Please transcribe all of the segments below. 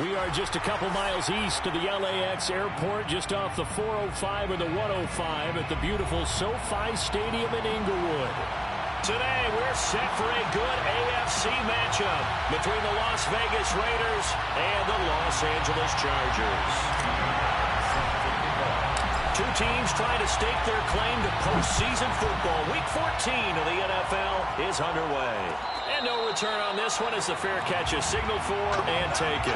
We are just a couple miles east of the LAX airport, just off the 405 or the 105 at the beautiful SoFi Stadium in Inglewood. Today, we're set for a good AFC matchup between the Las Vegas Raiders and the Los Angeles Chargers. Two teams trying to stake their claim to postseason football. Week 14 of the NFL is underway. And no return on this one as the fair catch is signaled for and taken.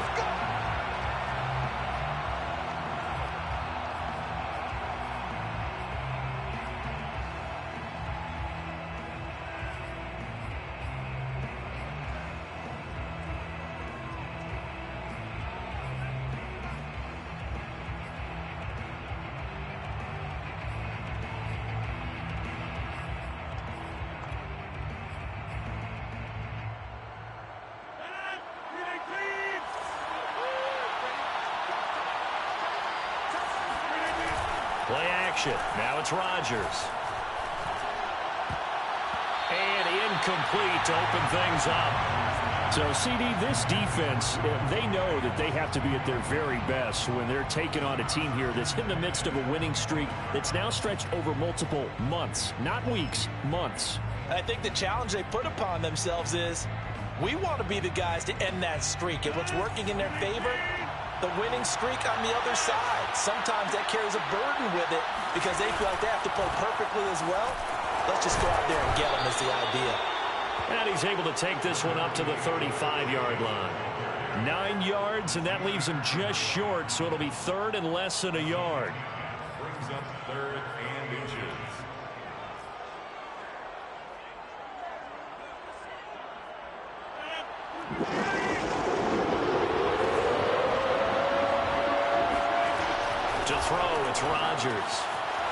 Play action. Now it's Rodgers. And incomplete to open things up. So, CD, this defense, they know that they have to be at their very best when they're taking on a team here that's in the midst of a winning streak that's now stretched over multiple months, not weeks, months. I think the challenge they put upon themselves is we want to be the guys to end that streak. And what's working in their favor? The winning streak on the other side. Sometimes that carries a burden with it because they feel like they have to play perfectly as well. Let's just go out there and get them is the idea. And he's able to take this one up to the 35-yard line. 9 yards, and that leaves him just short, so it'll be third and less than a yard. Brings up third and inches. To throw, it's Rodgers.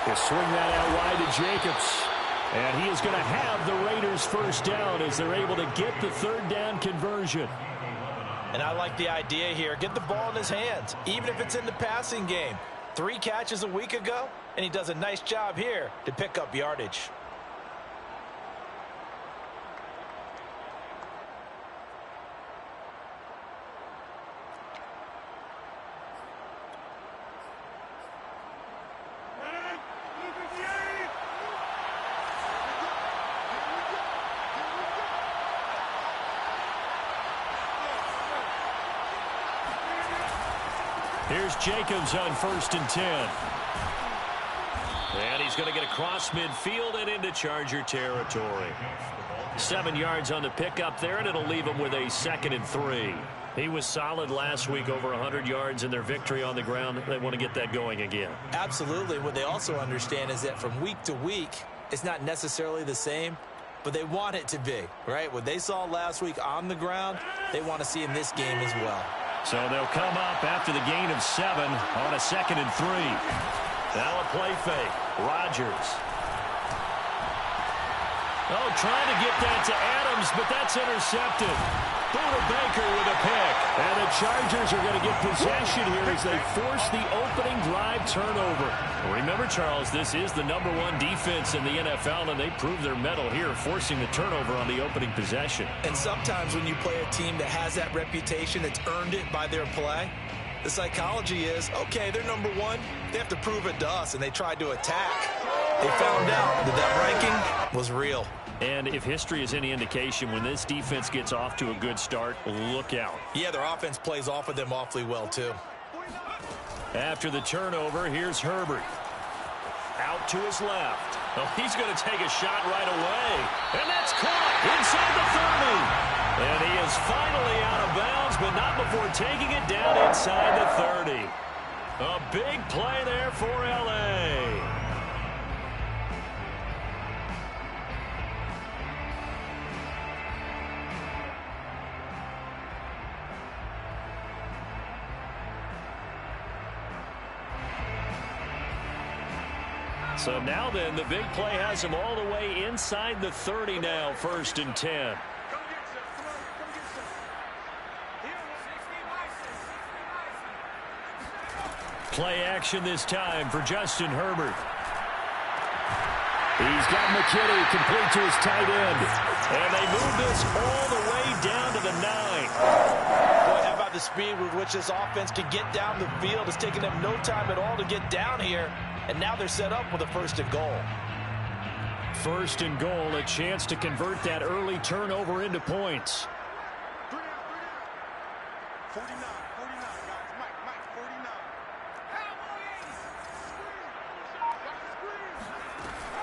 He'll swing that out wide to Jacobs. And he is going to have the Raiders first down as they're able to get the third down conversion. And I like the idea here. Get the ball in his hands, even if it's in the passing game. 3 catches a week ago, and he does a nice job here to pick up yardage. Here's Jacobs on 1st and 10. And he's going to get across midfield and into Charger territory. 7 yards on the pickup there, and it'll leave him with a 2nd and 3. He was solid last week, over 100 yards in their victory on the ground. They want to get that going again. Absolutely. What they also understand is that from week to week, it's not necessarily the same, but they want it to be, right? What they saw last week on the ground, they want to see in this game as well. So they'll come up after the gain of 7 on a 2nd and 3. Now a play fake. Rodgers. Oh, trying to get that to Adams, but that's intercepted. Buda Baker with a pick. And the Chargers are going to get possession here as they force the opening drive turnover. Remember, Charles, this is the #1 defense in the NFL, and they prove their mettle here, forcing the turnover on the opening possession. And sometimes when you play a team that has that reputation, that's earned it by their play, the psychology is, okay, they're #1. They have to prove it to us, and they tried to attack. They found out that that ranking was real. And if history is any indication, when this defense gets off to a good start, look out. Yeah, their offense plays off of them awfully well, too. After the turnover, here's Herbert. Out to his left. Oh, he's going to take a shot right away. And that's caught inside the 30. And he is finally out of bounds, but not before taking it down inside the 30. A big play there for L.A. So now then, the big play has him all the way inside the 30 now, 1st and 10. Play action this time for Justin Herbert. He's got McKinney complete to his tight end. And they move this all the way down to the 9. Boy, how about the the speed with which this offense can get down the field. It's taken them no time at all to get down here, and now they're set up with a 1st and goal. 1st and goal, a chance to convert that early turnover into points. 49, guys. Mike,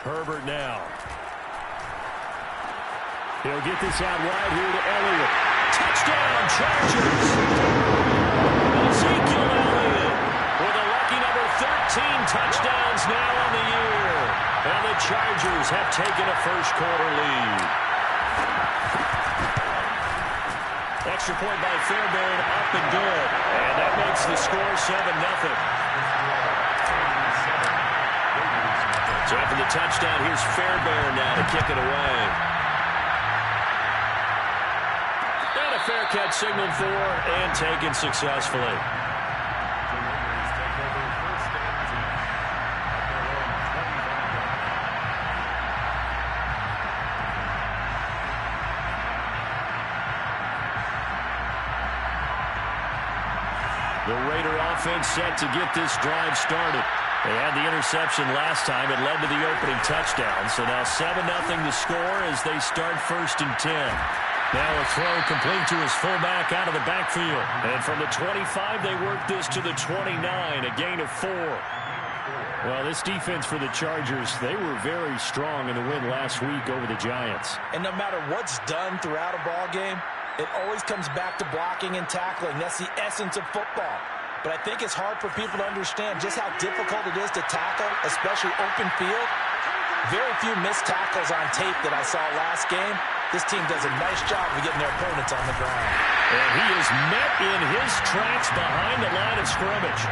49. Herbert now. He'll get this out wide here to Elliott. Touchdown, Chargers! Ezekiel Elliott with a lucky number 13 touchdowns now on the year. And the Chargers have taken a first-quarter lead. Extra point by Fairbairn, up and good. And that makes the score 7-0. So after the touchdown, here's Fairbairn now to kick it away. And a fair catch signaled for and taken successfully. The Raider offense set to get this drive started. They had the interception last time. It led to the opening touchdown. So now 7-0 to score as they start 1st and 10. Now a throw complete to his fullback out of the backfield. And from the 25, they work this to the 29, a gain of 4. Well, this defense for the Chargers, they were very strong in the win last week over the Giants. And no matter what's done throughout a ball game, it always comes back to blocking and tackling. That's the essence of football. But I think it's hard for people to understand just how difficult it is to tackle, especially open field. Very few missed tackles on tape that I saw last game. This team does a nice job of getting their opponents on the ground. And he is met in his tracks behind the line of scrimmage.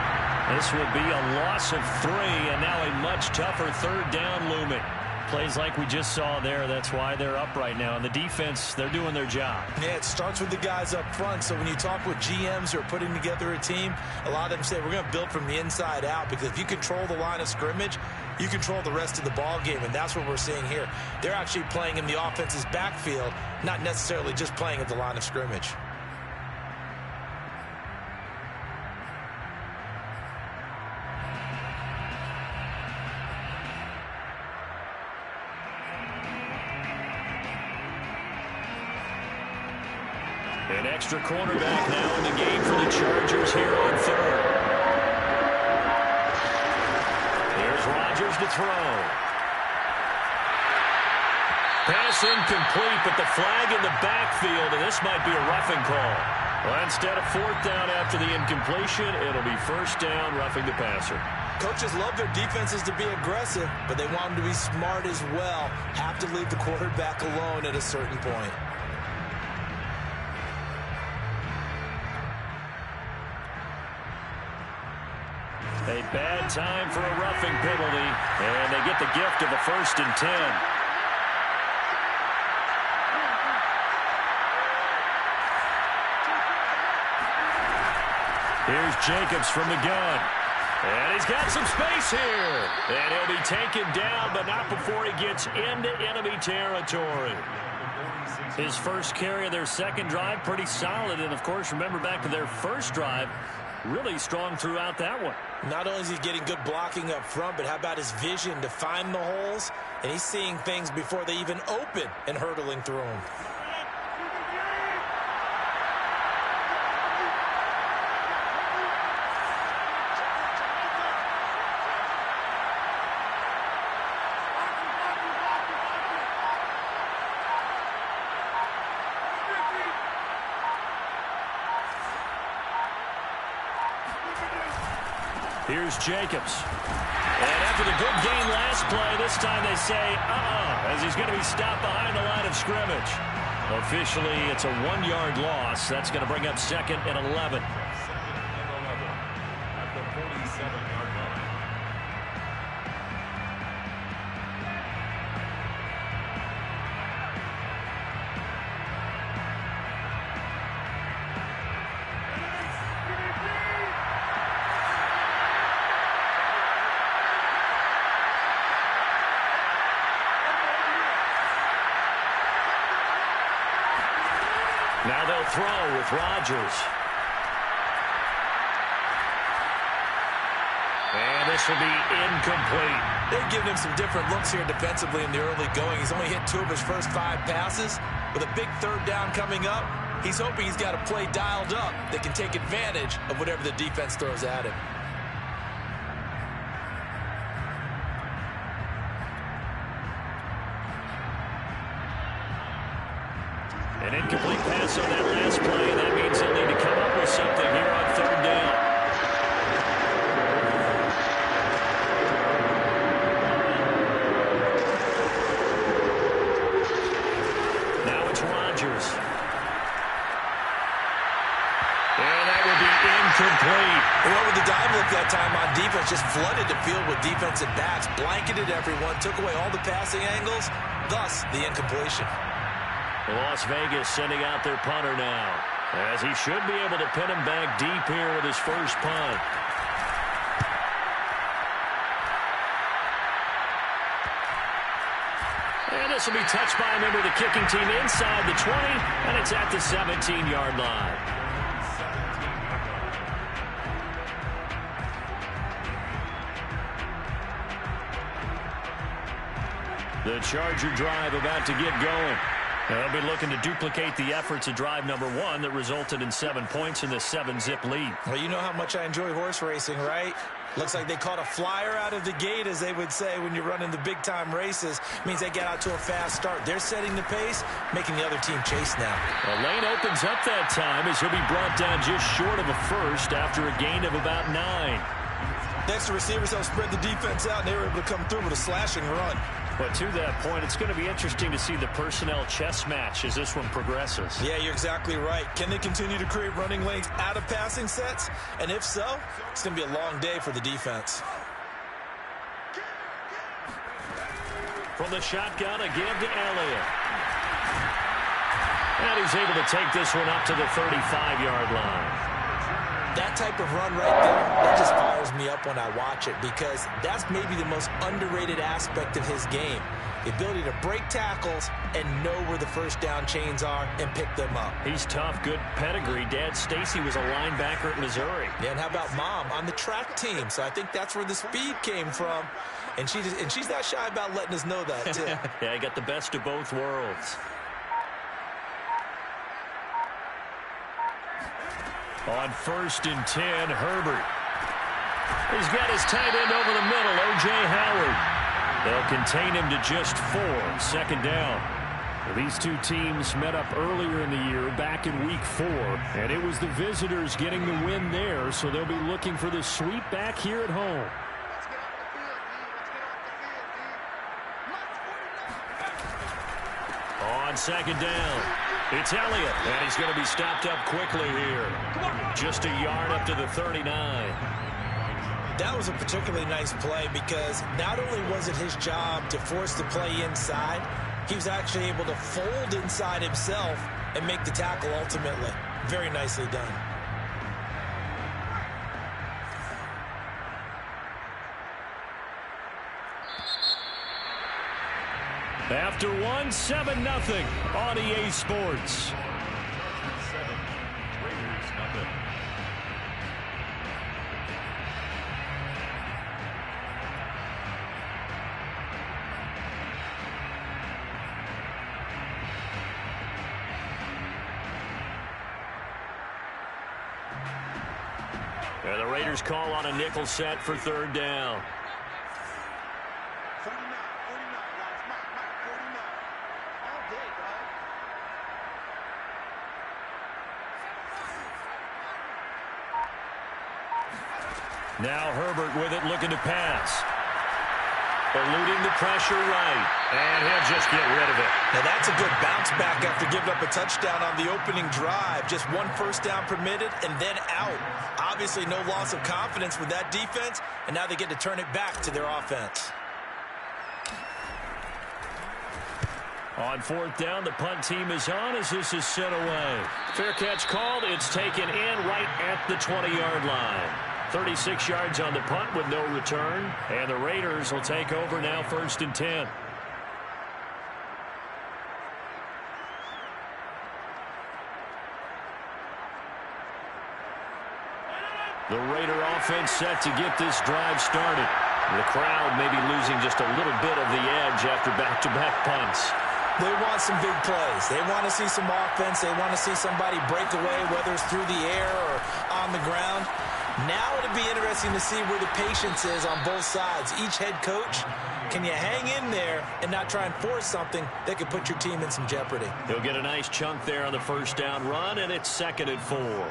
This will be a loss of 3, and now a much tougher 3rd down looming. Plays like we just saw there, that's why they're up right now. And the defense, they're doing their job. Yeah, it starts with the guys up front. So when you talk with GMs who are putting together a team, a lot of them say we're going to build from the inside out, because if you control the line of scrimmage, you control the rest of the ball game, and that's what we're seeing here. They're actually playing in the offense's backfield, not necessarily just playing at the line of scrimmage. An extra cornerback now in the game for the Chargers here on 3rd. Here's Rodgers to throw. Pass incomplete, but the flag in the backfield, and this might be a roughing call. Well, instead of 4th down after the incompletion, it'll be 1st down, roughing the passer. Coaches love their defenses to be aggressive, but they want them to be smart as well. Have to leave the quarterback alone at a certain point. A bad time for a roughing penalty, and they get the gift of a 1st and 10. Here's Jacobs from the gun. And he's got some space here. And he'll be taken down, but not before he gets into enemy territory. His first carry of their 2nd drive, pretty solid. And, of course, remember back to their 1st drive, really strong throughout that one. Not only is he getting good blocking up front, but how about his vision to find the holes? And he's seeing things before they even open and hurdling through them. Here's Jacobs. And after the good game last play, this time they say, as he's going to be stopped behind the line of scrimmage. Officially, it's a 1-yard loss. That's going to bring up 2nd and 11. 2nd and 11 at the 47-yard line. Now they'll throw with Rodgers. this will be incomplete. They've given him some different looks here defensively in the early going. He's only hit 2 of his first 5 passes. With a big third down coming up, he's hoping he's got a play dialed up that can take advantage of whatever the defense throws at him. An incomplete pass on that last play, and that means they'll need to come up with something here on third down. Now it's Rodgers. And that will be incomplete. Well, with the dime look that time on defense, just flooded the field with defensive backs, blanketed everyone, took away all the passing angles, thus the incompletion. Las Vegas sending out their punter now, as he should be able to pin him back deep here with his first punt. And this will be touched by a member of the kicking team inside the 20, and it's at the 17-yard line. The Charger drive about to get going. They'll be looking to duplicate the efforts of drive number 1 that resulted in 7 points in the 7-zip lead. Well, you know how much I enjoy horse racing, right? Looks like they caught a flyer out of the gate, as they would say when you're running the big-time races. Means they get out to a fast start. They're setting the pace, making the other team chase now. The lane opens up that time as he'll be brought down just short of a first after a gain of about 9. Next, the receivers help spread the defense out, and they were able to come through with a slashing run. But to that point, it's going to be interesting to see the personnel chess match as this one progresses. Yeah, you're exactly right. Can they continue to create running lanes out of passing sets? And if so, it's going to be a long day for the defense. From the shotgun, a give to Elliott. And he's able to take this one up to the 35-yard line. That type of run right there, that just fires me up when I watch it, because that's maybe the most underrated aspect of his game. The ability to break tackles and know where the first down chains are and pick them up. He's tough, good pedigree. Dad Stacy was a linebacker at Missouri. Yeah, and how about Mom on the track team? So I think that's where the speed came from. And she's not shy about letting us know that, too. Yeah, he got the best of both worlds. On 1st and 10, Herbert. He's got his tight end over the middle, O.J. Howard. They'll contain him to just 4, 2nd down. These two teams met up earlier in the year, back in Week 4, and it was the visitors getting the win there, so they'll be looking for the sweep back here at home. On 2nd down, it's Elliott, and he's going to be stopped up quickly here. Just a yard up to the 39. That was a particularly nice play, because not only was it his job to force the play inside, he was actually able to fold inside himself and make the tackle ultimately. Very nicely done. After 1, 7-0 on EA Sports. 7, Raiders, nothing. And the Raiders call on a nickel set for 3rd down. 49, 49, guys. Mike, 49. All day, dog. Now Herbert with it, looking to pass. Eluding the pressure right. And he'll just get rid of it. Now that's a good bounce back after giving up a touchdown on the opening drive. Just 1 first down permitted and then out. Obviously no loss of confidence with that defense, and now they get to turn it back to their offense. On 4th down, the punt team is on as this is sent away. Fair catch called. It's taken in right at the 20-yard line. 36 yards on the punt with no return. And the Raiders will take over now 1st and 10. The Raider offense set to get this drive started. The crowd may be losing just a little bit of the edge after back-to-back punts. They want some big plays. They want to see some offense. They want to see somebody break away, whether it's through the air or on the ground. Now it'll be interesting to see where the patience is on both sides. Each head coach, can you hang in there and not try and force something that could put your team in some jeopardy? He'll get a nice chunk there on the first down run, and it's 2nd and 4.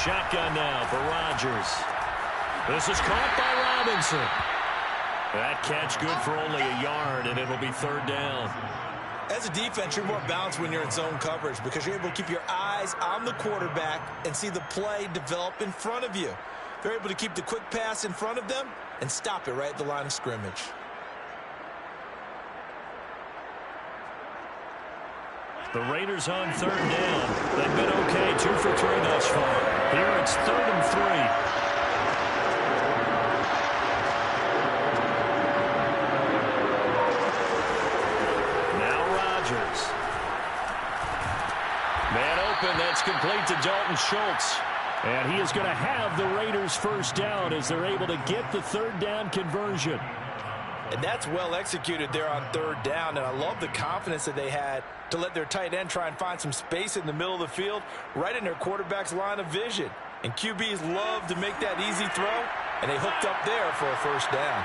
Shotgun now for Rodgers. This is caught by Robinson. That catch good for only a yard, and it'll be 3rd down. As a defense, you're more balanced when you're in zone coverage because you're able to keep your eyes on the quarterback and see the play develop in front of you. They're able to keep the quick pass in front of them and stop it right at the line of scrimmage. The Raiders on 3rd down. They've been okay, 2 for 3 thus far. Here it's 3rd and 3. Now Rodgers. Man open, that's complete to Dalton Schultz. And he is going to have the Raiders first down as they're able to get the 3rd down conversion. And that's well executed there on 3rd down. And I love the confidence that they had to let their tight end try and find some space in the middle of the field, right in their quarterback's line of vision. And QBs love to make that easy throw, and they hooked up there for a first down.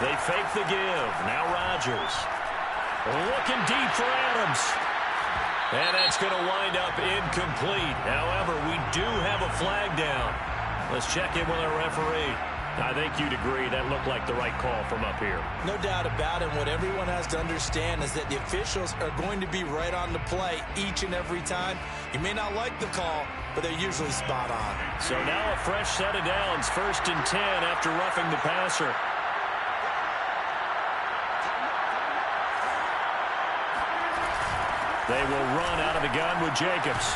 They fake the give. Now Rodgers. Looking deep for Adams. And that's going to wind up incomplete. However, we do have a flag down. Let's check in with our referee. I think you'd agree that looked like the right call from up here. No doubt about it. What everyone has to understand is that the officials are going to be right on the play each and every time. You may not like the call, but they're usually spot on. So now a fresh set of downs, 1st and 10 after roughing the passer. They will run out of the gun with Jacobs.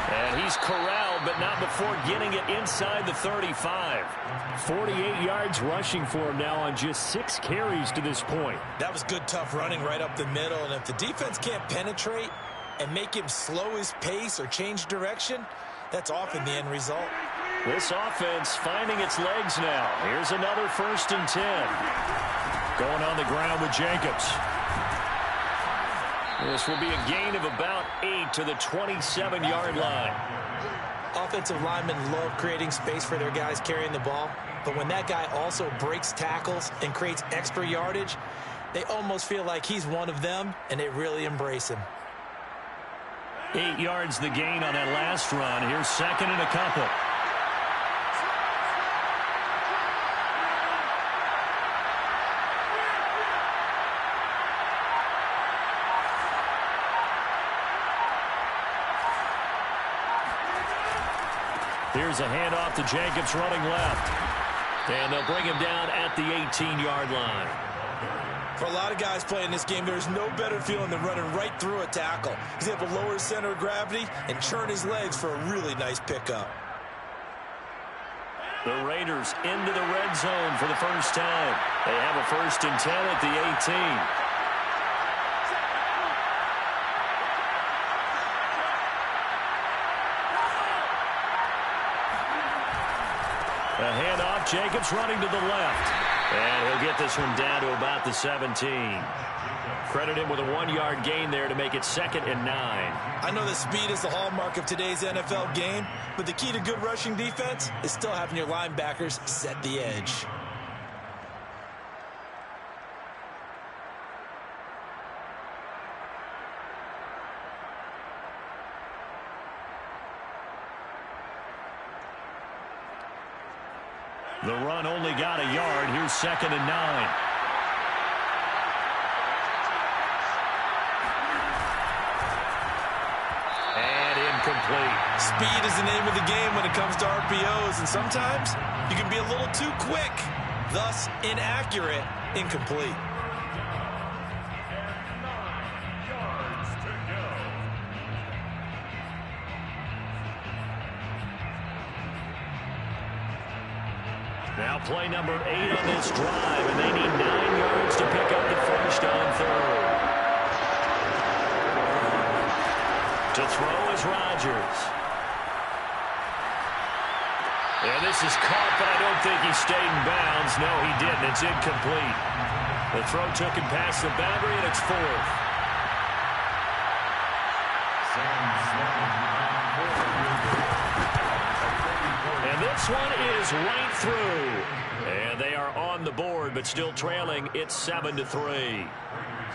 And he's corralled, but not before getting it inside the 35. 48 yards rushing for him now on just 6 carries to this point. That was good, tough running right up the middle. And if the defense can't penetrate and make him slow his pace or change direction, that's often the end result. This offense finding its legs now. Here's another 1st and 10. Going on the ground with Jacobs. This will be a gain of about 8 to the 27-yard line. Offensive linemen love creating space for their guys carrying the ball, but when that guy also breaks tackles and creates extra yardage, they almost feel like he's one of them, and they really embrace him. 8 yards the gain on that last run. Here's 2nd and a couple. Here's a handoff to Jacobs running left. And they'll bring him down at the 18-yard line. For a lot of guys playing this game, there's no better feeling than running right through a tackle. He's able to lower his center of gravity and churn his legs for a really nice pickup. The Raiders into the red zone for the first time. They have a 1st and 10 at the 18. A handoff, Jacobs running to the left. And he'll get this one down to about the 17. Credit him with a 1-yard gain there to make it 2nd and 9. I know that speed is the hallmark of today's NFL game, but the key to good rushing defense is still having your linebackers set the edge. The run only got a yard. Here's 2nd and 9. incomplete. Speed is the name of the game when it comes to RPOs, and sometimes you can be a little too quick, thus inaccurate, incomplete. Now play number 8 on this drive, and they need 9 yards to pick up the first on third. To throw is Rodgers. And this is caught, but I don't think he stayed in bounds. No, he didn't. It's incomplete. The throw took him past the boundary, and it's fourth. And this one is right through. And they are on the board, but still trailing. It's 7-3.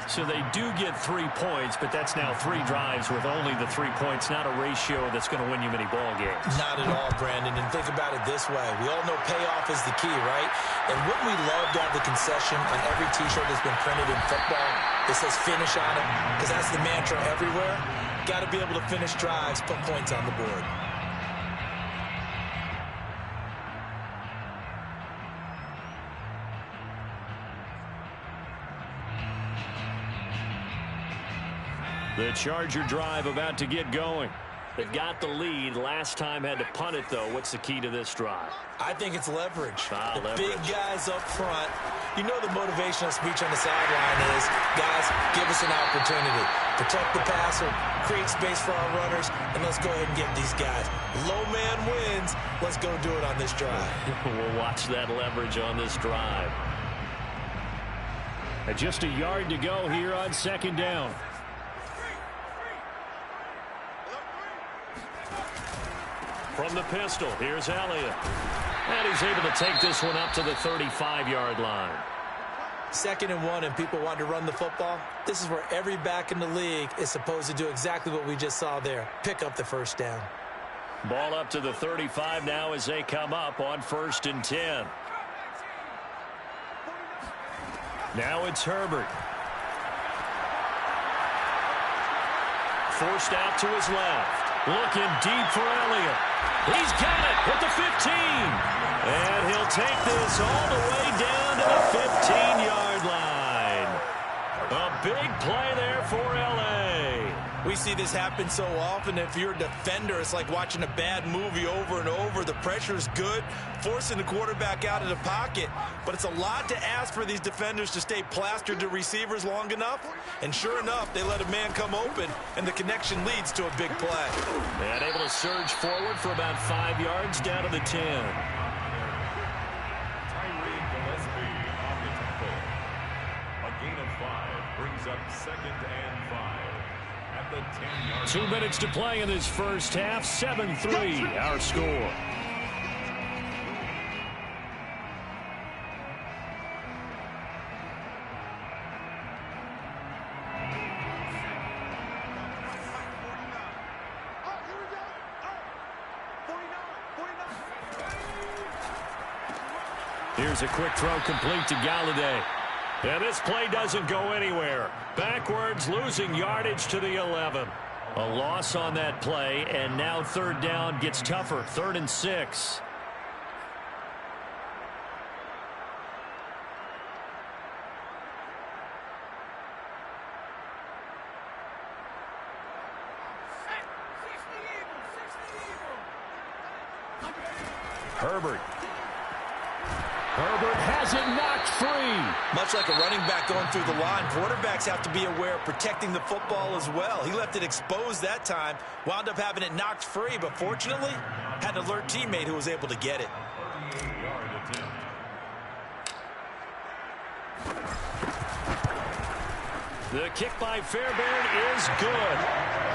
So they do get 3 points, but that's now 3 drives with only the 3 points, not a ratio that's going to win you many ball games. Not at all, Brandon. And think about it this way. We all know payoff is the key, right? And wouldn't we love to have the concession on every T-shirt that's been printed in football that says finish on it? Because that's the mantra everywhere. Got to be able to finish drives, put points on the board. The Charger drive about to get going. They've got the lead. Last time had to punt it, though. What's the key to this drive? I think it's leverage. The Leverage. big guys up front. You know the motivational speech on the sideline is, guys, give us an opportunity. Protect the passer, create space for our runners, and let's go ahead and get these guys. Low man wins. Let's go do it on this drive. We'll watch that leverage on this drive. And just a yard to go here on second down. From the pistol, here's Elliott. And he's able to take this one up to the 35-yard line. 2nd and 1, and people want to run the football. This is where every back in the league is supposed to do exactly what we just saw there. Pick up the first down. Ball up to the 35 now as they come up on 1st and 10. Now it's Herbert. Forced out to his left. Looking deep for Elliott. He's got it at the 15. And he'll take this all the way down to the 15-yard line. A big play there for L.A. We see this happen so often. If you're a defender, it's like watching a bad movie over and over. The pressure's good, forcing the quarterback out of the pocket. But it's a lot to ask for these defenders to stay plastered to receivers long enough. And sure enough, they let a man come open, and the connection leads to a big play. And able to surge forward for about 5 yards down to the 10. A gain of 5 brings up 2nd and 5. 2 minutes to play in this first half. 7-3 our score. Here's a quick throw complete to Galladay. And this play doesn't go anywhere. Backwards, losing yardage to the 11. A loss on that play, and now 3rd down gets tougher. 3rd and 6. Herbert. Herbert has it knocked free. Much like a running back going through the line, quarterbacks have to be aware of protecting the football as well. He left it exposed that time, wound up having it knocked free, but fortunately, had an alert teammate who was able to get it. The kick by Fairbairn is good.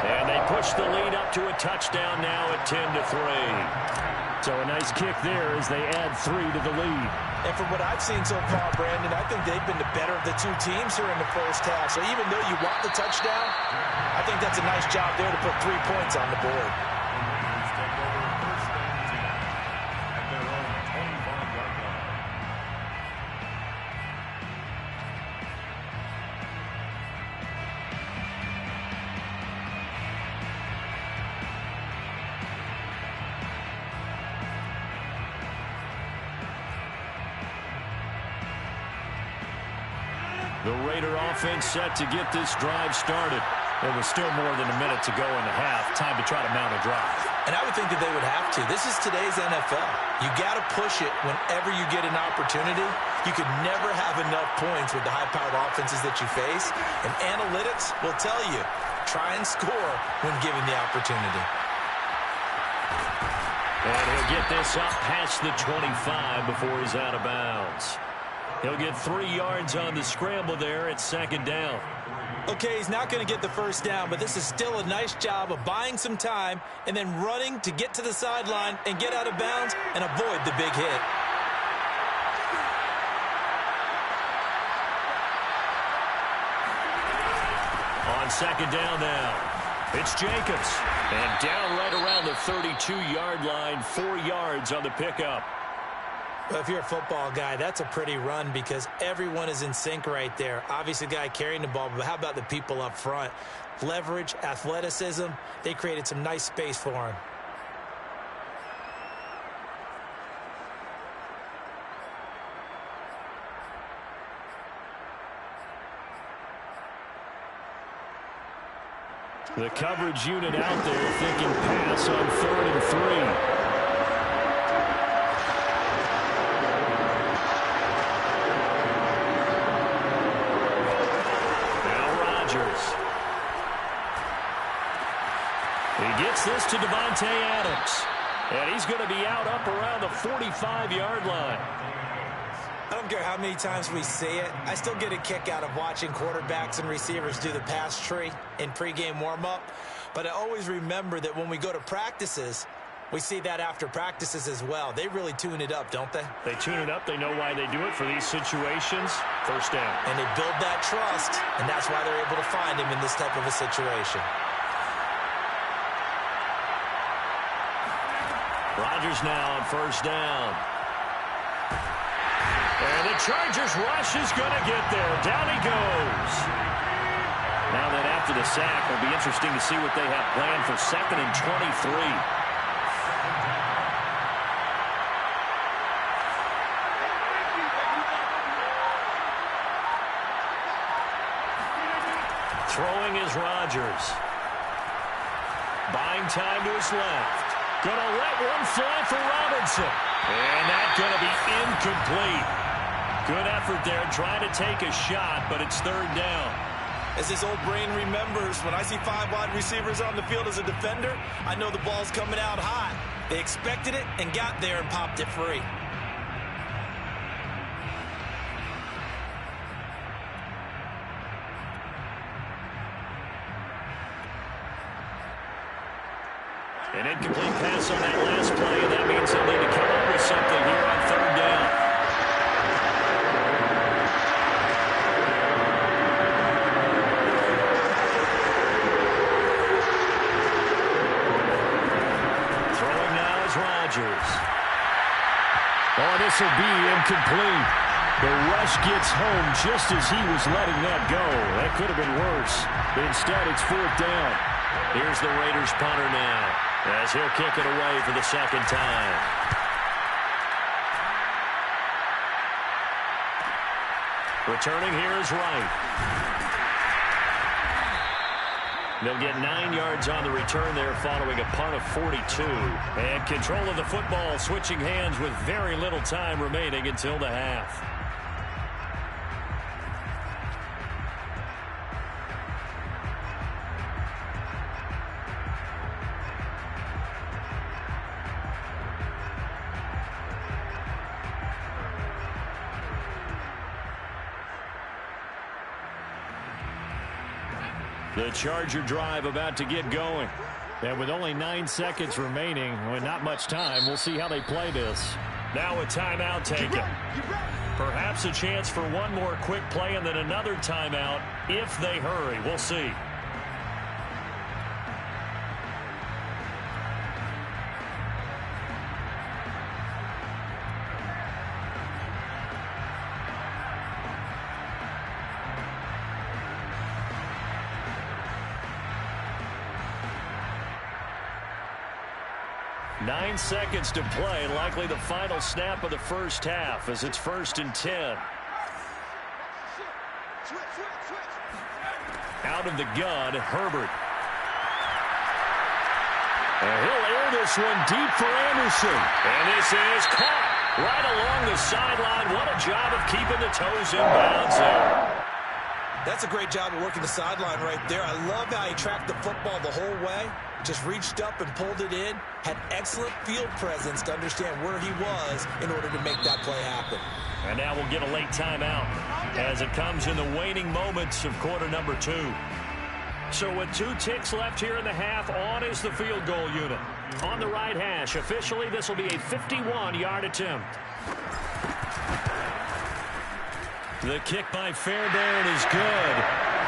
And they push the lead up to a touchdown now at 10-3. So a nice kick there as they add 3 to the lead. And from what I've seen so far, Brandon, I think they've been the better of the 2 teams here in the first half. So even though you want the touchdown, I think that's a nice job there to put 3 points on the board. The Raider offense set to get this drive started. There was still more than a minute to go in the half. Time to try to mount a drive. And I would think that they would have to. This is today's NFL. You got to push it whenever you get an opportunity. You could never have enough points with the high-powered offenses that you face. And analytics will tell you, try and score when given the opportunity. And he'll get this up past the 25 before he's out of bounds. He'll get 3 yards on the scramble there at second down. Okay, he's not going to get the first down, but this is still a nice job of buying some time and then running to get to the sideline and get out of bounds and avoid the big hit. On second down now, it's Jacobs. And down right around the 32-yard line, 4 yards on the pickup. Well, if you're a football guy, that's a pretty run because everyone is in sync right there. Obviously, the guy carrying the ball, but how about the people up front? Leverage, athleticism, they created some nice space for him. The coverage unit out there thinking pass on 3rd and 3. He gets this to Devontae Adams. And he's going to be out up around the 45-yard line. I don't care how many times we see it. I still get a kick out of watching quarterbacks and receivers do the pass tree in pregame warm-up. But I always remember that when we go to practices, we see that after practices as well. They really tune it up, don't they? They tune it up. They know why they do it for these situations. First down. And they build that trust, and that's why they're able to find him in this type of a situation. Rodgers now on first down. And the Chargers rush is going to get there. Down he goes. Now that after the sack, it'll be interesting to see what they have planned for 2nd and 23. Throwing is Rodgers. Buying time to his left. Going to let one fly for Robinson. And that's going to be incomplete. Good effort there trying to take a shot, but it's 3rd down. As this old brain remembers, when I see 5 wide receivers on the field as a defender, I know the ball's coming out hot. They expected it and got there and popped it free. An incomplete pass on that last play, and that means they'll need to come up with something here on 3rd down. Throwing now is Rodgers. Oh, this will be incomplete. The rush gets home just as he was letting that go. That could have been worse. Instead, it's 4th down. Here's the Raiders punter now, as he'll kick it away for the 2nd time. Returning here is Wright. They'll get 9 yards on the return there following a punt of 42. And control of the football switching hands with very little time remaining until the half. The Charger drive about to get going. And with only 9 seconds remaining, with not much time, we'll see how they play this. Now a timeout taken. Perhaps a chance for one more quick play and then another timeout if they hurry. We'll see. Nine seconds to play, likely the final snap of the first half as it's 1st and 10. Out of the gun, Herbert. And he'll air this one deep for Anderson. And this is caught right along the sideline. What a job of keeping the toes in bounds there. That's a great job of working the sideline right there. I love how he tracked the football the whole way. Just reached up and pulled it in. Had excellent field presence to understand where he was in order to make that play happen. And now we'll get a late timeout as it comes in the waning moments of quarter number 2. So with 2 ticks left here in the half, on is the field goal unit. On the right hash, officially this will be a 51-yard attempt. The kick by Fairbairn is good.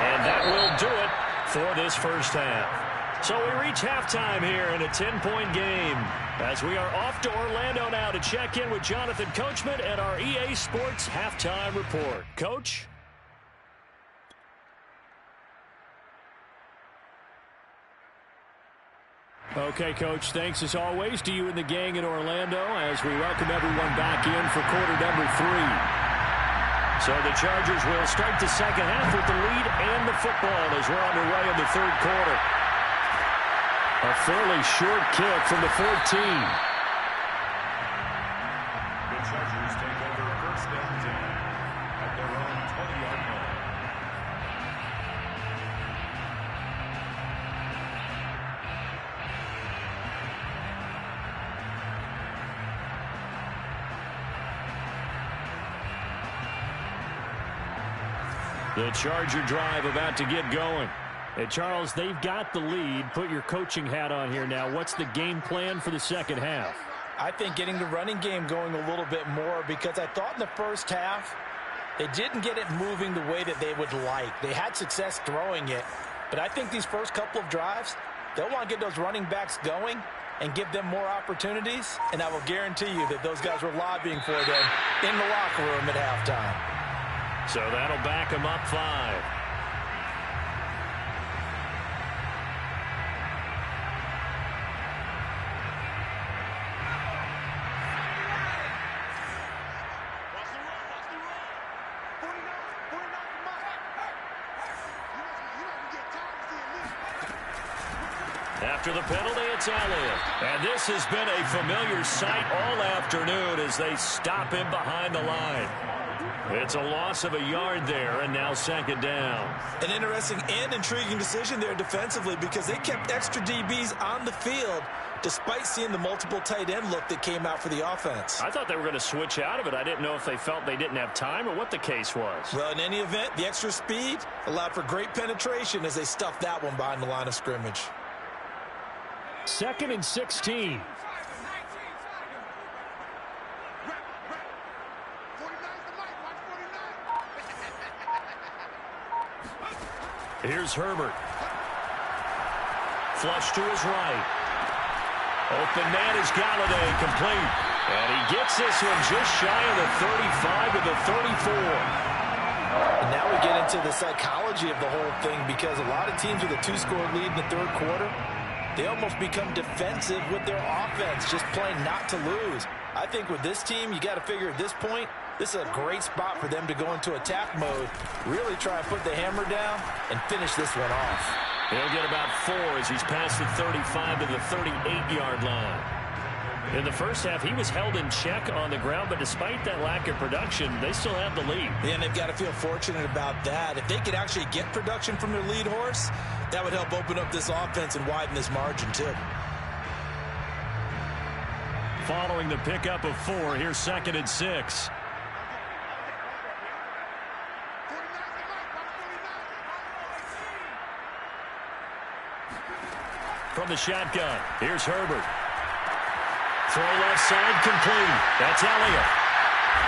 And that will do it for this first half. So we reach halftime here in a 10-point game as we are off to Orlando now to check in with Jonathan Coachman at our EA Sports Halftime Report. Coach? Okay, Coach, thanks as always to you and the gang in Orlando as we welcome everyone back in for quarter number 3. So the Chargers will start the second half with the lead and the football as we're underway in the third quarter. A fairly short kick from the 14. The Chargers take over first and 10 at their own 20-yard line. The Charger drive about to get going. Hey, Charles, they've got the lead. Put your coaching hat on here now. What's the game plan for the second half? I think getting the running game going a little bit more because I thought in the first half they didn't get it moving the way that they would like. They had success throwing it, but I think these first couple of drives, they'll want to get those running backs going and give them more opportunities, and I will guarantee you that those guys were lobbying for them in the locker room at halftime. So that'll back them up 5. After the penalty, it's Elliott. And this has been a familiar sight all afternoon as they stop him behind the line. It's a loss of a yard there, and now second down. An interesting and intriguing decision there defensively because they kept extra DBs on the field despite seeing the multiple tight end look that came out for the offense. I thought they were going to switch out of it. I didn't know if they felt they didn't have time or what the case was. Well, in any event, the extra speed allowed for great penetration as they stuffed that one behind the line of scrimmage. 2nd and 16. Here's Herbert. Flush to his right. Open man is Galladay, complete. And he gets this one just shy of the 35 to the 34. And now we get into the psychology of the whole thing because a lot of teams with a 2-score lead in the third quarter, they almost become defensive with their offense, just playing not to lose. I think with this team, you got to figure at this point, this is a great spot for them to go into attack mode, really try and put the hammer down and finish this one off. He'll get about 4 as he's past the 35 to the 38-yard line. In the first half, he was held in check on the ground, but despite that lack of production, they still have the lead. Yeah, and they've got to feel fortunate about that. If they could actually get production from their lead horse, that would help open up this offense and widen this margin, too. Following the pickup of 4, here's 2nd and 6. From the shotgun, here's Herbert. Throw left side complete. That's Elliott.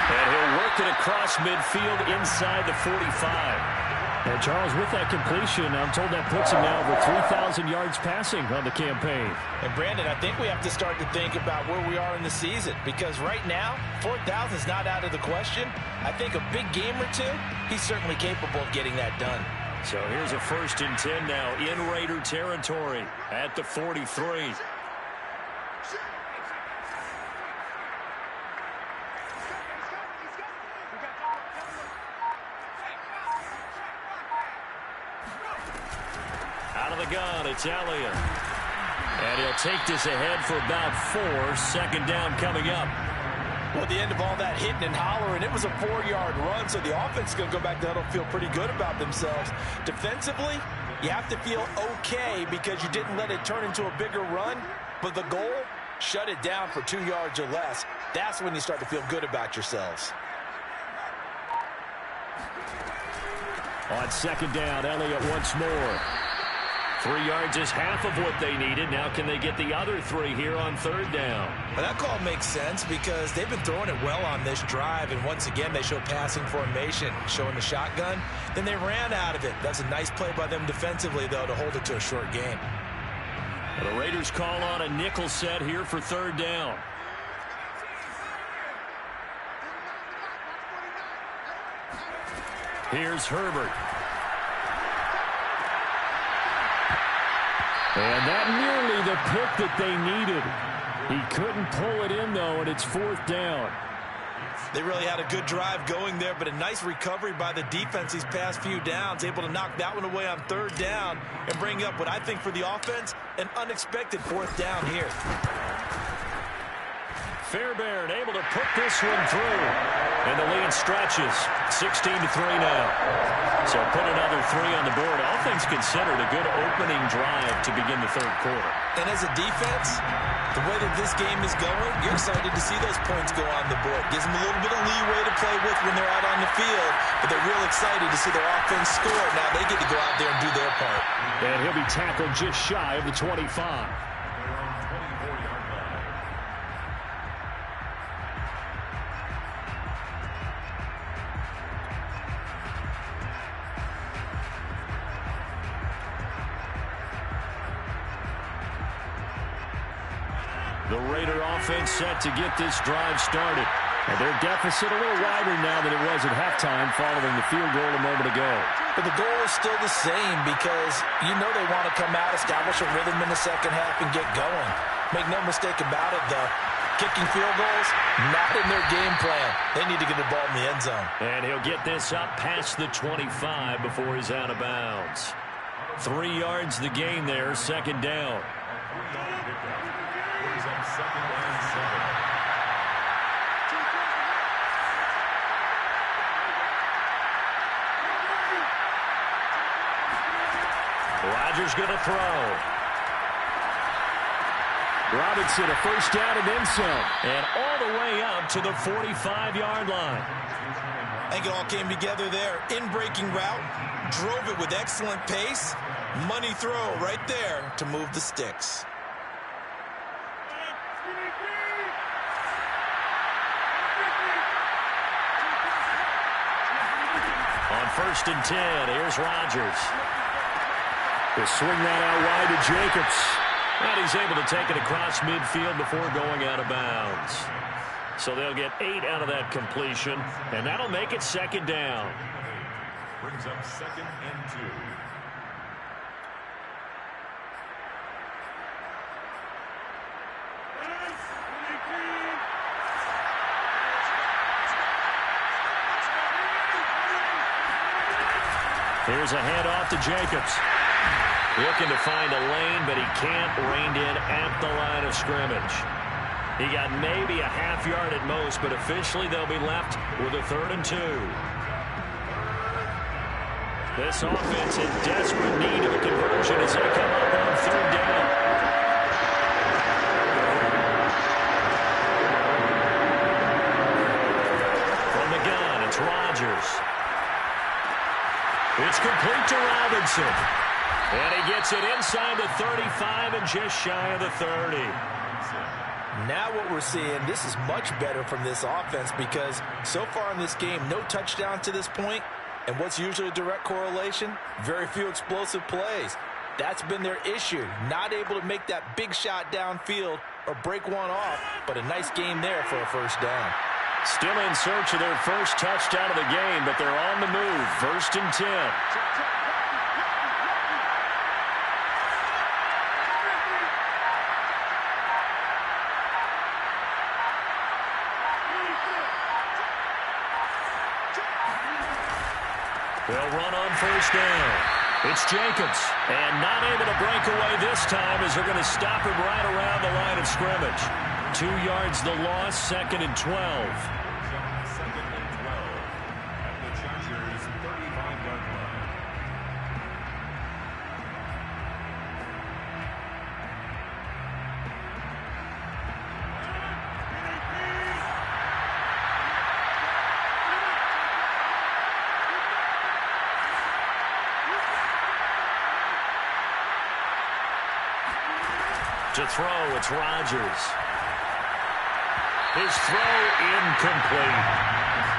And he'll work it across midfield inside the 45. And Charles, with that completion, I'm told that puts him now over 3,000 yards passing on the campaign. And Brandon, I think we have to start to think about where we are in the season because right now, 4,000 is not out of the question. I think a big game or two, he's certainly capable of getting that done. So here's a 1st and 10 now in Raider territory at the 43. of the gun, it's Elliott. And he'll take this ahead for about 4. Second down coming up. Well, at the end of all that hitting and hollering, it was a 4-yard run, so the offense is going to go back to huddle, feel pretty good about themselves. Defensively, you have to feel okay because you didn't let it turn into a bigger run, but the goal, shut it down for 2 yards or less. That's when you start to feel good about yourselves. On second down, Elliott once more. 3 yards is half of what they needed. Now can they get the other 3 here on third down? Well, that call makes sense because they've been throwing it well on this drive, and once again they show passing formation, showing the shotgun. Then they ran out of it. That's a nice play by them defensively, though, to hold it to a short game. The Raiders call on a nickel set here for third down. Here's Herbert. And that nearly the pick that they needed. He couldn't pull it in, though, and it's fourth down. They really had a good drive going there, but a nice recovery by the defense these past few downs, able to knock that one away on third down and bring up what I think for the offense, an unexpected fourth down here. Fairbairn able to put this one through. And the lead stretches. 16-3 now. So put another 3 on the board. All things considered, a good opening drive to begin the third quarter. And as a defense, the way that this game is going, you're excited to see those points go on the board. Gives them a little bit of leeway to play with when they're out on the field. But they're real excited to see their offense score. Now they get to go out there and do their part. And he'll be tackled just shy of the 25. The Raider offense set to get this drive started. And their deficit a little wider now than it was at halftime following the field goal a moment ago. But the goal is still the same because you know they want to come out, establish a rhythm in the second half, and get going. Make no mistake about it, though. Kicking field goals, not in their game plan. They need to get the ball in the end zone. And he'll get this up past the 25 before he's out of bounds. 3 yards the gain there, second down. Rodgers going to throw. Robinson a first down and then some. And all the way up to the 45-yard line. I think it all came together there. In-breaking route, drove it with excellent pace. Money throw right there to move the sticks. On first and 10, here's Rodgers. He'll swing that out wide to Jacobs. And he's able to take it across midfield before going out of bounds. So they'll get 8 out of that completion, and that'll make it second down. Brings up second and 2. Here's a handoff to Jacobs. Looking to find a lane, but he can't. Reined in at the line of scrimmage. He got maybe a half yard at most, but officially they'll be left with a 3rd and 2. This offense in desperate need of a conversion as they come up on 3rd down. From the gun, it's Rodgers. It's complete to Robinson. And he gets it inside the 35 and just shy of the 30. Now what we're seeing, this is much better from this offense because so far in this game, no touchdowns to this point. And what's usually a direct correlation? Very few explosive plays. That's been their issue. Not able to make that big shot downfield or break one off, but a nice game there for a first down. Still in search of their first touchdown of the game, but they're on the move. 1st and 10. They'll run on first down. It's Jacobs. And not able to break away this time as they're going to stop him right around the line of scrimmage. 2 yards the loss, 2nd and 12. Second and 12 at the Chargers' 35-yard line. To throw, it's Rodgers. His throw incomplete.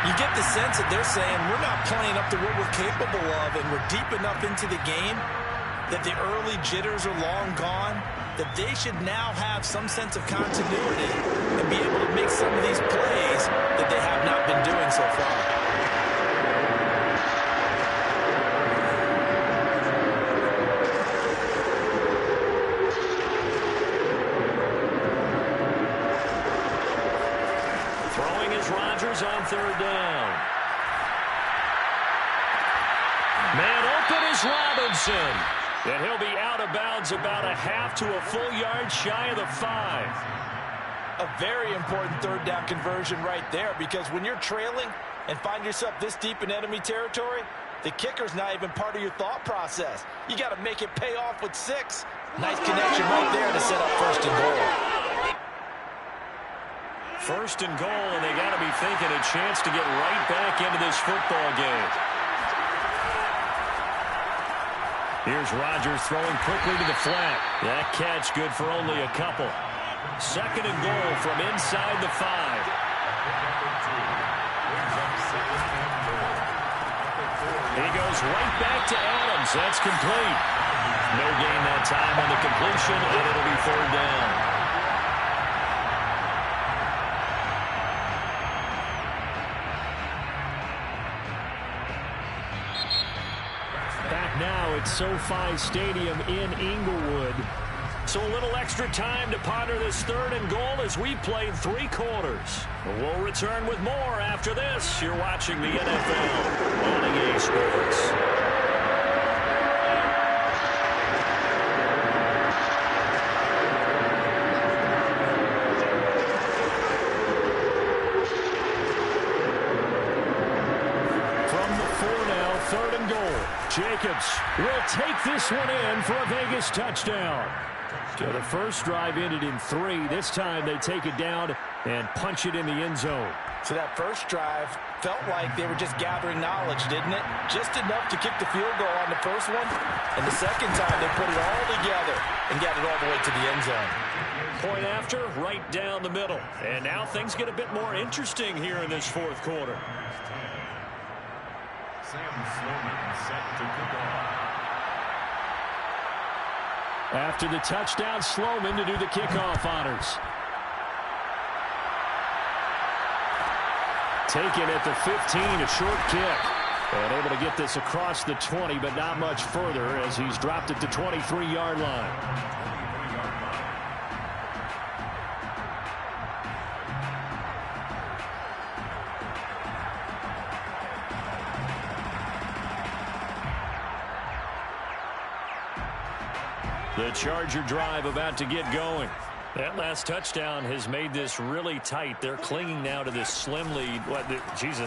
You get the sense that they're saying we're not playing up to what we're capable of, and we're deep enough into the game that the early jitters are long gone, that they should now have some sense of continuity and be able to make some of these plays that they have not been doing so far. On 3rd down. Man open is Robinson. And he'll be out of bounds about a half to a full yard shy of the 5. A very important 3rd down conversion right there, because when you're trailing and find yourself this deep in enemy territory, the kicker's not even part of your thought process. You got to make it pay off with 6. Nice connection right there to set up 1st and goal. 1st and goal, and they got to be thinking a chance to get right back into this football game. Here's Rodgers throwing quickly to the flat. That catch good for only a couple. 2nd and goal from inside the 5. He goes right back to Adams. That's complete. No gain that time on the completion, and it'll be 3rd down. Now at SoFi Stadium in Inglewood. So a little extra time to ponder this 3rd and goal as we played 3 quarters. We'll return with more after this. You're watching the NFL on EA Sports. Jacobs will take this one in for a Vegas touchdown. So the first drive ended in 3. This time they take it down and punch it in the end zone. So that first drive felt like they were just gathering knowledge, didn't it? Just enough to kick the field goal on the first one. And the second time they put it all together and got it all the way to the end zone. Point after, right down the middle. And now things get a bit more interesting here in this 4th quarter. Sam Sloman set to kick off. After the touchdown, Sloman to do the kickoff honors. Taken at the 15, a short kick. And able to get this across the 20, but not much further as he's dropped it to 23-yard line. The Charger drive about to get going. That last touchdown has made this really tight. They're clinging now to this slim lead.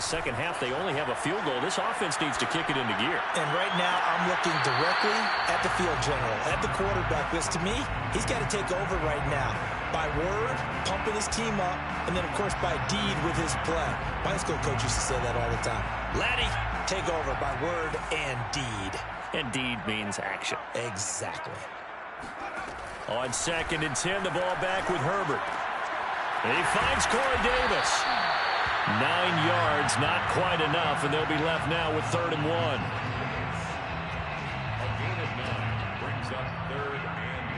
Second half, they only have a field goal. This offense needs to kick it into gear. And right now, I'm looking directly at the field general, at the quarterback. Because to me, he's got to take over right now. By word, pumping his team up, and then, of course, by deed with his play. My high school coach used to say that all the time. Laddie, take over by word and deed. And deed means action. Exactly. On 2nd and 10, the ball back with Herbert. And he finds Corey Davis. 9 yards, not quite enough, and they'll be left now with 3rd and 1. A gain of 9 brings up 3rd and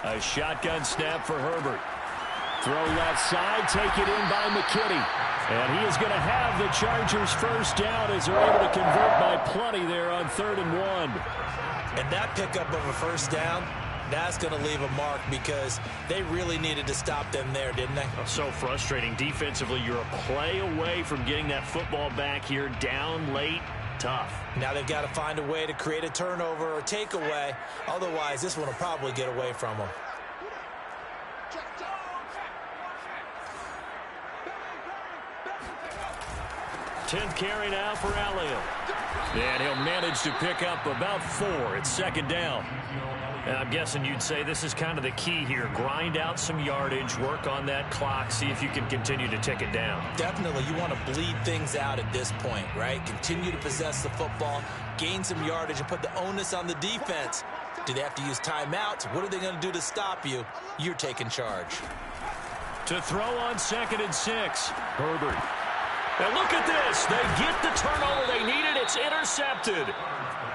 1. A shotgun snap for Herbert. Throw left side, take it in by McKinney. And he is going to have the Chargers first down as they're able to convert by plenty there on 3rd and 1. And that pickup of a first down That's going to leave a mark because they really needed to stop them there, didn't they? So frustrating. Defensively, you're a play away from getting that football back here, down late. Tough. Now they've got to find a way to create a turnover or takeaway. Otherwise, this one will probably get away from them. 10th carry now for Elliott. And he'll manage to pick up about 4. It's second down. And I'm guessing you'd say this is kind of the key here. Grind out some yardage, work on that clock, see if you can continue to tick it down. Definitely, you want to bleed things out at this point, right? Continue to possess the football, gain some yardage, and put the onus on the defense. Do they have to use timeouts? What are they going to do to stop you? You're taking charge. To throw on 2nd and 6. Herbert. And look at this. They get the turnover they needed. It's intercepted.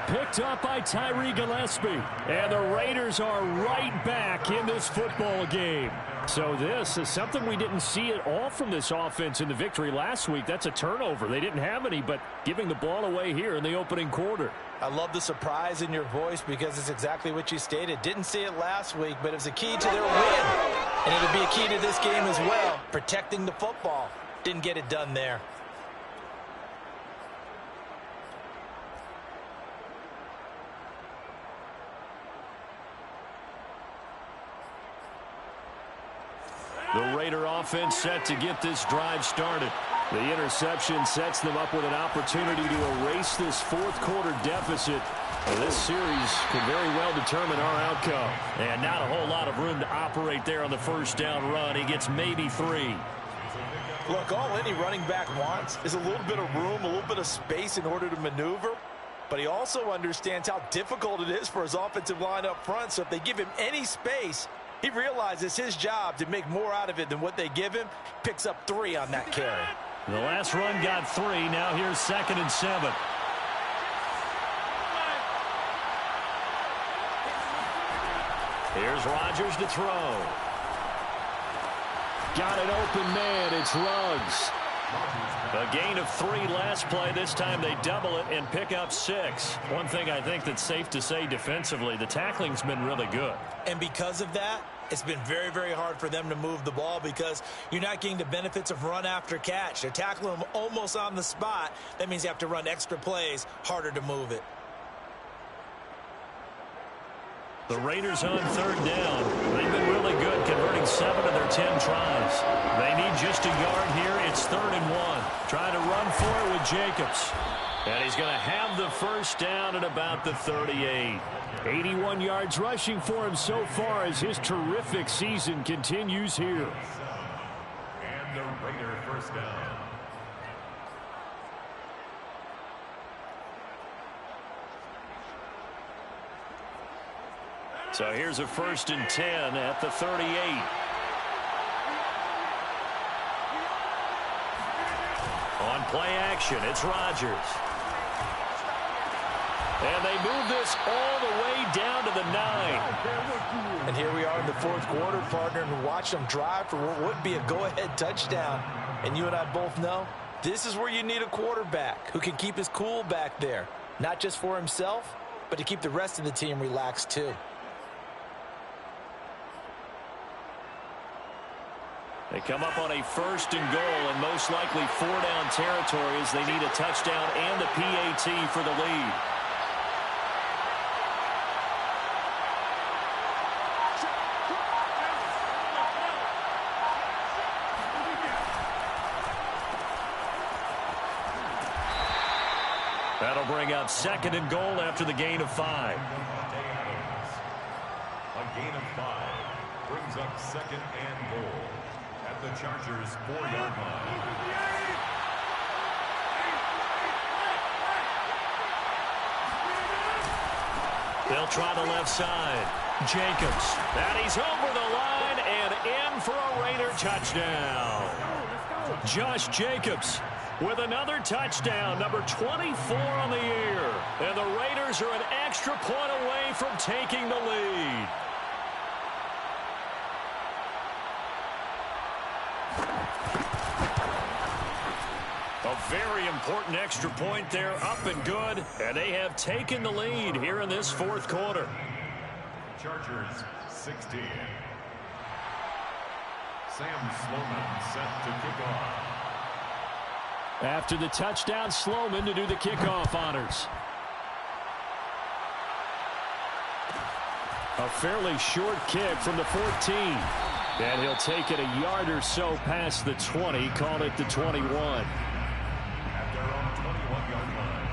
Picked up by Tyree Gillespie. And the Raiders are right back in this football game. So this is something we didn't see at all from this offense in the victory last week. That's a turnover. They didn't have any, but giving the ball away here in the opening quarter. I love the surprise in your voice because it's exactly what you stated. Didn't see it last week, but it was a key to their win. And it'll be a key to this game as well, protecting the football. Didn't get it done there. The Raider offense set to get this drive started. The interception sets them up with an opportunity to erase this fourth quarter deficit. This series could very well determine our outcome. And not a whole lot of room to operate there on the first down run. He gets maybe 3. Look, all any running back wants is a little bit of room, a little bit of space in order to maneuver. But he also understands how difficult it is for his offensive line up front. So if they give him any space, he realizes his job to make more out of it than what they give him. Picks up 3 on that carry. The last run got 3. Now here's 2nd and 7. Here's Rodgers to throw. Got an open man. It's Ruggs. A gain of 3 last play. This time they double it and pick up 6. One thing I think that's safe to say defensively, the tackling's been really good. And because of that, it's been very, very hard for them to move the ball because you're not getting the benefits of run after catch. They're tackling them almost on the spot. That means you have to run extra plays, harder to move it. The Raiders on 3rd down. They've been really good converting 7 of their 10 tries. They need just a yard here. It's 3rd and 1. Trying to run for it with Jacobs. And he's going to have the first down at about the 38. 81 yards rushing for him so far as his terrific season continues here. And the Raider first down. So here's a 1st and 10 at the 38. On play action, it's Rodgers. And they move this all the way down to the 9. And here we are in the 4th quarter, partner, and watch them drive for what would be a go-ahead touchdown. And you and I both know this is where you need a quarterback who can keep his cool back there. Not just for himself, but to keep the rest of the team relaxed too. They come up on a 1st and goal and most likely 4-down territory as they need a touchdown and a PAT for the lead. That'll bring up 2nd and goal after the gain of 5. A gain of 5 brings up 2nd and goal at the Chargers' 4-yard line. They'll try the left side. Jacobs. And he's over the line and in for a Raider touchdown. Josh Jacobs with another touchdown, number 24 on the year. And the Raiders are an extra point away from taking the lead. A very important extra point there, up and good. And they have taken the lead here in this 4th quarter. Chargers 16. Sam Sloman set to kick off. After the touchdown, Sloman to do the kickoff honors. A fairly short kick from the 14. And he'll take it a yard or so past the 20, call it the 21. At their own 21-yard line.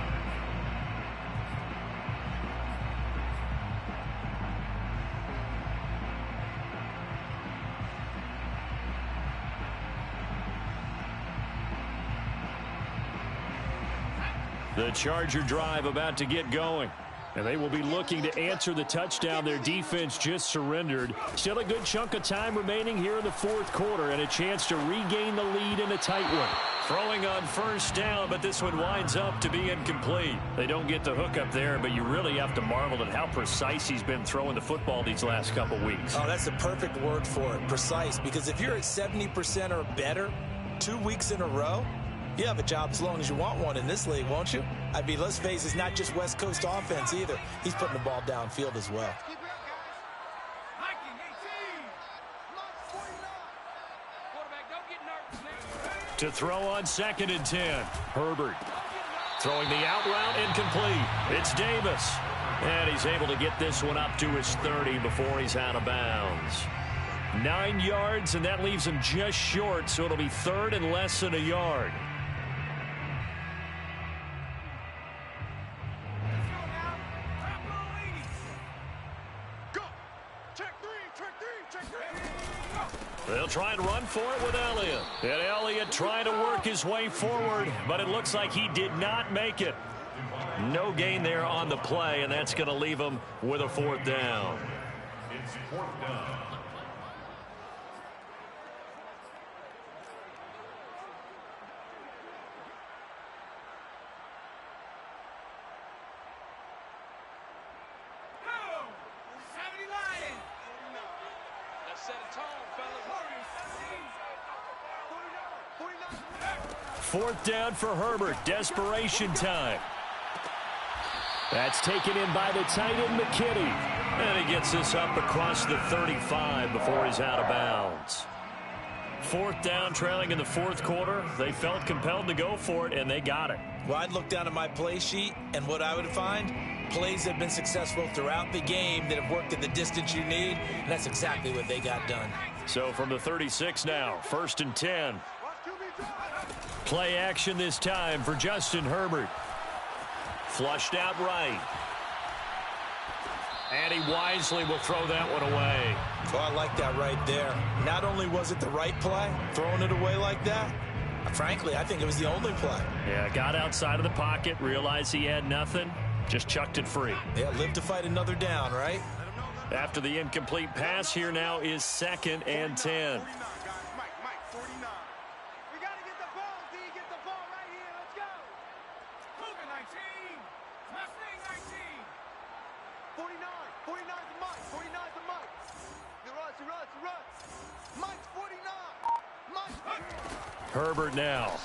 The Charger drive about to get going. And they will be looking to answer the touchdown their defense just surrendered. Still a good chunk of time remaining here in the fourth quarter and a chance to regain the lead in a tight one. Throwing on first down, but this one winds up to be incomplete. They don't get the hook up there, but you really have to marvel at how precise he's been throwing the football these last couple weeks. Oh, that's the perfect word for it, precise, because if you're at 70% or better 2 weeks in a row, you have a job as long as you want one in this league, won't you? I mean, let's face it, it's not just West Coast offense either. He's putting the ball downfield as well. Keep it up, guys. 19, 18. 49. Quarterback, don't get nervous. To throw on 2nd and 10. Herbert throwing the out route incomplete. It's Davis. And he's able to get this one up to his 30 before he's out of bounds. 9 yards, and that leaves him just short, so it'll be 3rd and less than a yard. They'll try and run for it with Elliott. And Elliott trying to work his way forward, but it looks like he did not make it. No gain there on the play, and that's going to leave him with a 4th down. It's 4th down. Set a tone, fellas. 4th down for Herbert. Desperation time. That's taken in by the tight end, McKinney. And he gets this up across the 35 before he's out of bounds. 4th down, trailing in the 4th quarter. They felt compelled to go for it, and they got it. Well, I'd look down at my play sheet, and what I would find, plays that have been successful throughout the game that have worked at the distance you need, and that's exactly what they got done. So from the 36 now, 1st and 10. Play action this time for Justin Herbert. Flushed out right. And he wisely will throw that one away. Oh, I like that right there. Not only was it the right play, throwing it away like that, frankly, I think it was the only play. Yeah, got outside of the pocket, realized he had nothing, just chucked it free. Yeah, live to fight another down, right? After the incomplete pass, here now is 2nd and 10. Mike, 49. We got to get the ball, D. Get the ball right here. Let's go. Cougar 19. Mustang 19. 49. 49's the Mike. 49's the Mike. He runs. Mike's 49. Mike. Herbert now.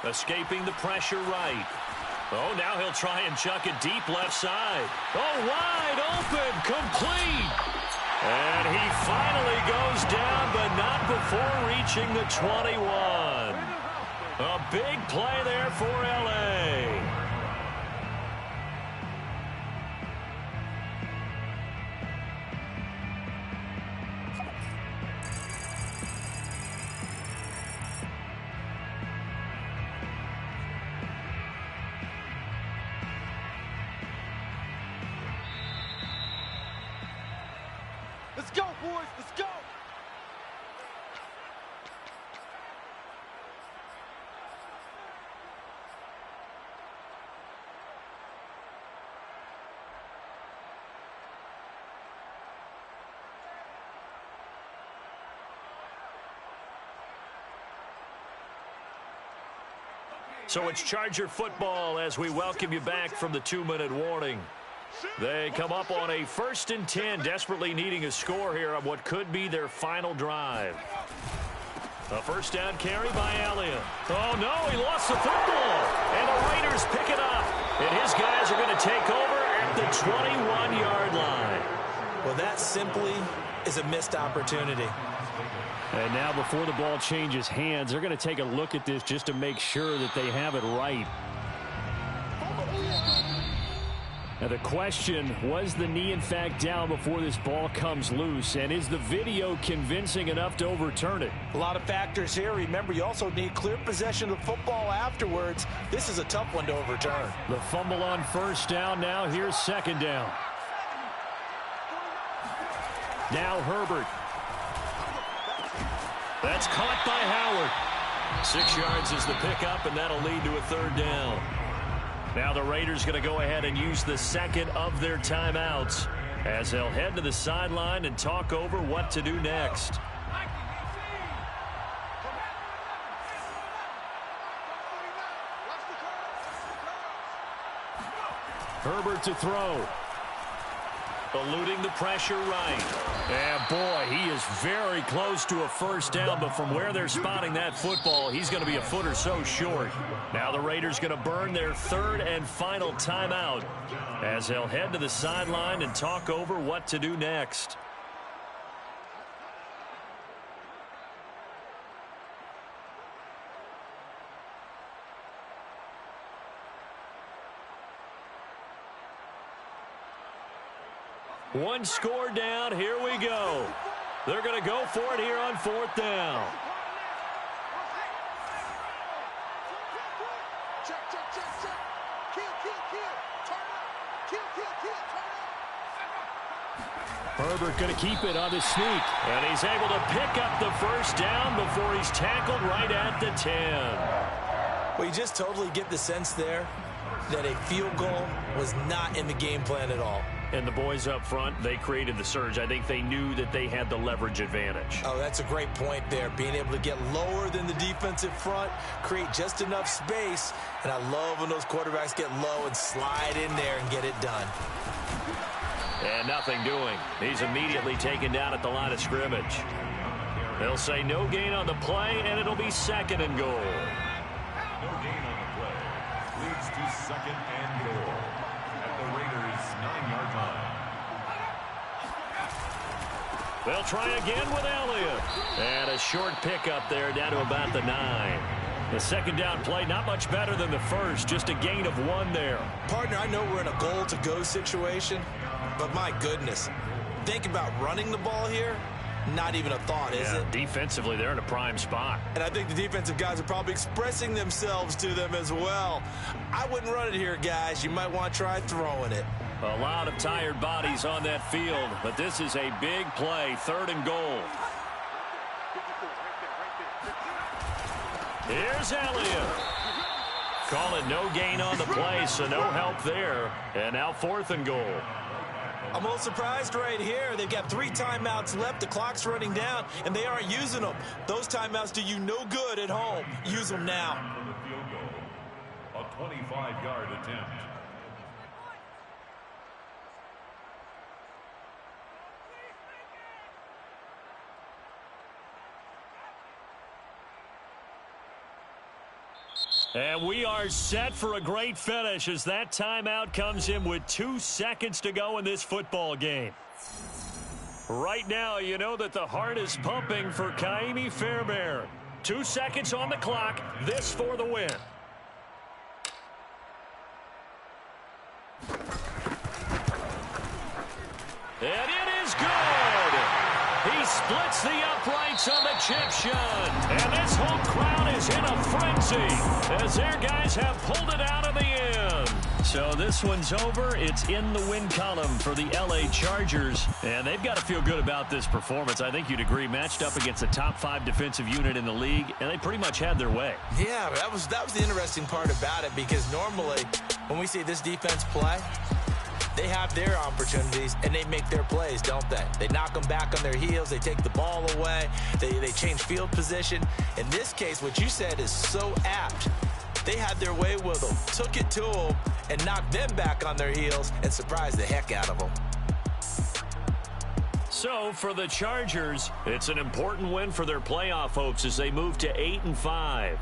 Escaping the pressure right. Oh, now he'll try and chuck it deep left side. Oh, wide open, complete. And he finally goes down, but not before reaching the 21. A big play there for L.A. Let's go, boys. Let's go. So it's Charger football as we welcome you back from the 2-minute warning. They come up on a 1st and 10, desperately needing a score here on what could be their final drive. A 1st down carry by Elliott. Oh, no, he lost the football. And the Raiders pick it up. And his guys are going to take over at the 21-yard Well, that simply is a missed opportunity. And now before the ball changes hands, they're going to take a look at this just to make sure that they have it right. Now the question, was the knee in fact down before this ball comes loose? And is the video convincing enough to overturn it? A lot of factors here. Remember, you also need clear possession of the football afterwards. This is a tough one to overturn. The fumble on first down. Now here's second down. Now Herbert. That's caught by Howard. 6 yards is the pickup, and that'll lead to a third down. Now the Raiders going to go ahead and use the second of their timeouts as they'll head to the sideline and talk over what to do next. Herbert to throw. Eluding the pressure right. And boy, he is very close to a first down, but from where they're spotting that football, he's going to be a foot or so short. Now the Raiders going to burn their third and final timeout as they'll head to the sideline and talk over what to do next. One score down. Here we go. They're going to go for it here on fourth down. Herbert going to keep it on his sneak. And he's able to pick up the first down before he's tackled right at the 10. Well, you just totally get the sense there that a field goal was not in the game plan at all. And the boys up front, they created the surge. I think they knew that they had the leverage advantage. Oh, that's a great point there. Being able to get lower than the defensive front, create just enough space. And I love when those quarterbacks get low and slide in there and get it done. And nothing doing. He's immediately taken down at the line of scrimmage. They'll say no gain on the play, and it'll be second and goal. No gain on the play. Leads to second and goal at the Raiders' 9-yard line. They'll try again with Elliott. And a short pickup there down to about the 9. The second down play, not much better than the first, just a gain of 1 there. Partner, I know we're in a goal-to-go situation, but my goodness, think about running the ball here. Not even a thought, is it? Defensively, they're in a prime spot. And I think the defensive guys are probably expressing themselves to them as well. I wouldn't run it here, guys. You might want to try throwing it. A lot of tired bodies on that field, but this is a big play, third and goal. Here's Elliott. Call it no gain on the play, so no help there. And now fourth and goal. I'm a little surprised right here. They've got 3 timeouts left. The clock's running down, and they aren't using them. Those timeouts do you no good at home. Use them now. For the field goal, a 25-yard attempt. And we are set for a great finish as that timeout comes in with 2 seconds to go in this football game. Right now, you know that the heart is pumping for Kaimi Fairbairn. 2 seconds on the clock. This for the win. And it is good. He splits the uprights on the chip shot. And this whole crowd is in a frenzy as their guys have pulled it out of the end. So this one's over. It's in the win column for the LA Chargers. And they've got to feel good about this performance. I think you'd agree, matched up against the top 5 defensive unit in the league, and they pretty much had their way. Yeah, that was the interesting part about it, because normally when we see this defense play, they have their opportunities, and they make their plays, don't they? They knock them back on their heels. They take the ball away. They change field position. In this case, what you said is so apt. They had their way with them, took it to them, and knocked them back on their heels and surprised the heck out of them. So for the Chargers, it's an important win for their playoff hopes as they move to 8-5.